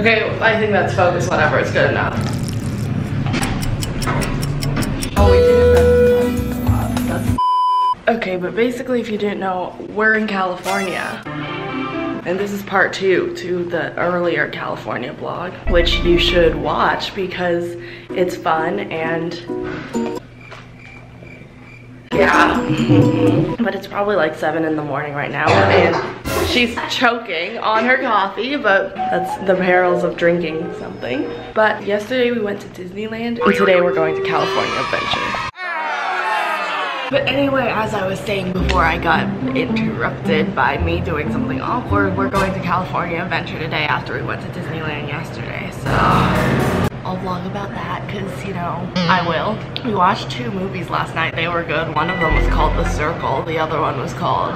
Okay, I think that's focus, whatever, it's good enough. Oh, we did. Okay, but basically, if you didn't know, we're in California. And this is part 2 to the earlier California vlog, which you should watch because it's fun and yeah. But it's probably like 7 in the morning right now and she's choking on her coffee, but that's the perils of drinking something. But yesterday we went to Disneyland and today we're going to California Adventure. But anyway, as I was saying before I got interrupted by me doing something awkward, we're going to California Adventure today after we went to Disneyland yesterday. So I'll vlog about that because, you know, I will. We watched 2 movies last night. They were good. One of them was called The Circle. The other one was called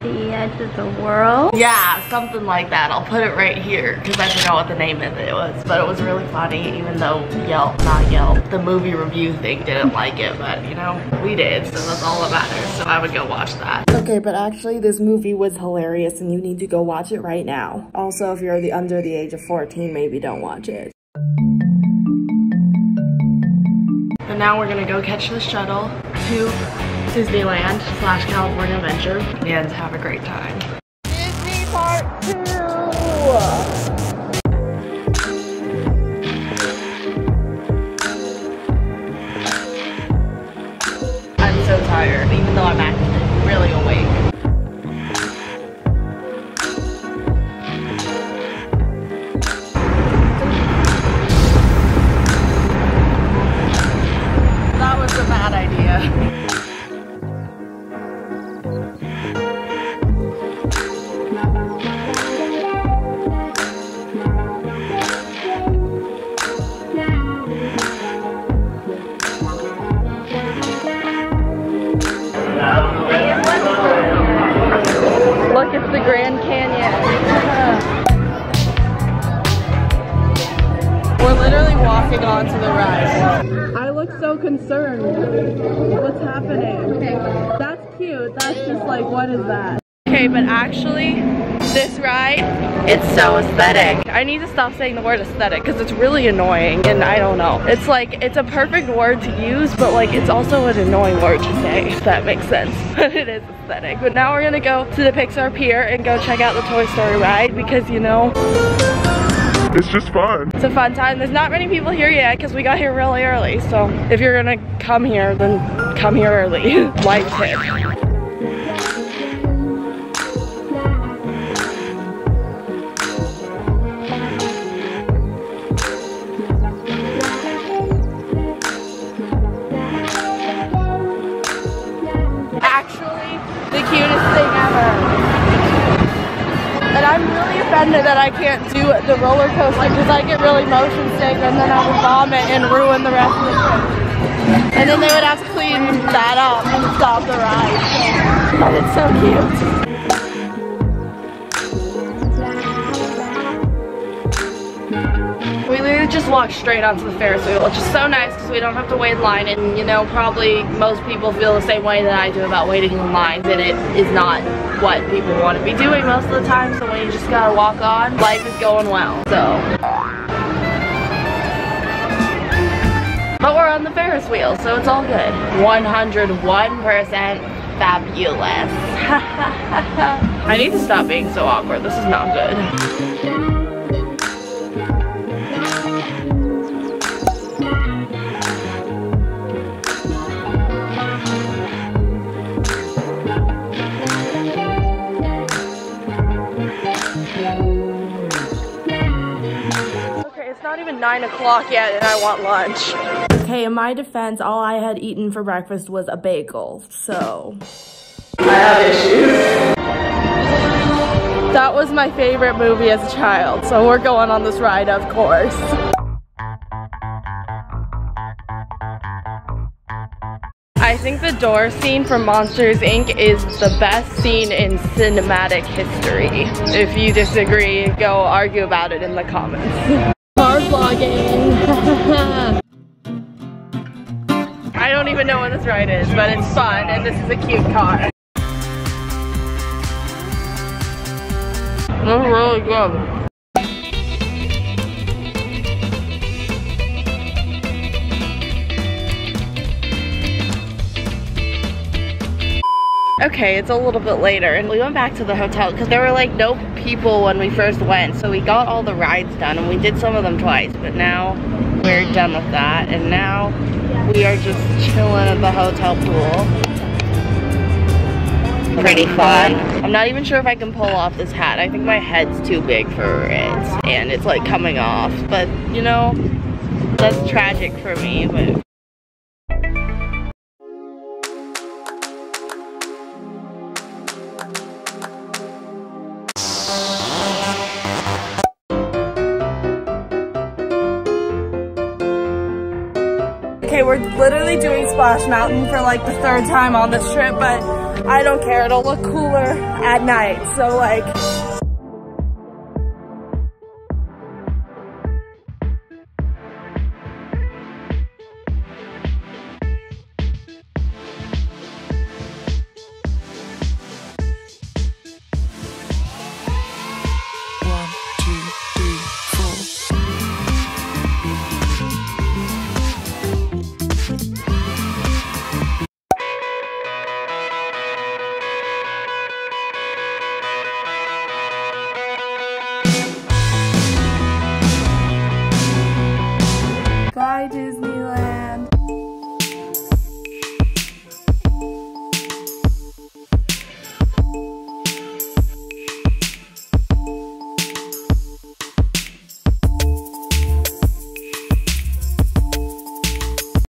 The Edge of the World? Yeah, something like that. I'll put it right here because I forgot what the name of it was. But it was really funny, even though not Yelp, the movie review thing didn't like it. But, you know, we did, so that's all that matters. So I would go watch that. Okay, but actually this movie was hilarious and you need to go watch it right now. Also, if you're under the age of 14, maybe don't watch it. But now we're gonna go catch the shuttle to Disneyland / California Adventure and have a great time. Disney Part 2! I'm so tired, even though I'm actually really awake. That was a bad idea. Look, it's the Grand Canyon. We're literally walking onto the ride. I look so concerned. What's happening? That's cute. That's just like, what is that? Okay, but actually, this ride, it's so aesthetic. I need to stop saying the word aesthetic because it's really annoying and I don't know. It's like, it's a perfect word to use, but like, it's also an annoying word to say, if that makes sense. But it is aesthetic. But now we're gonna go to the Pixar Pier and go check out the Toy Story ride because, you know, it's just fun. It's a fun time. There's not many people here yet because we got here really early. So if you're gonna come here, then come here early. Life tip. And I'm really offended that I can't do the roller coaster because I get really motion sick and then I would vomit and ruin the rest of the trip. And then they would have to clean that up and stop the ride. But it's so cute. We literally just walked straight onto the Ferris wheel, which is so nice because we don't have to wait in line. And you know, probably most people feel the same way that I do about waiting in lines, and it is not what people want to be doing most of the time. So when you just gotta walk on, life is going well. So, but we're on the Ferris wheel, so it's all good. 101% fabulous. I need to stop being so awkward. This is not good. It's not even 9 o'clock yet and I want lunch. Okay, in my defense, all I had eaten for breakfast was a bagel, so I have issues. That was my favorite movie as a child, so we're going on this ride, of course. I think the door scene from Monsters, Inc. is the best scene in cinematic history. If you disagree, go argue about it in the comments. Car vlogging. I don't even know what this ride is, but it's fun and this is a cute car. That's really good. Okay, it's a little bit later and we went back to the hotel because there were like no people when we first went. So we got all the rides done and we did some of them twice, but now we're done with that. And now we are just chilling at the hotel pool. Pretty fun. I'm not even sure if I can pull off this hat. I think my head's too big for it and it's like coming off. But you know, that's tragic for me, but. Okay, we're literally doing Splash Mountain for like the 3rd time on this trip, but I don't care. It'll look cooler at night. So like,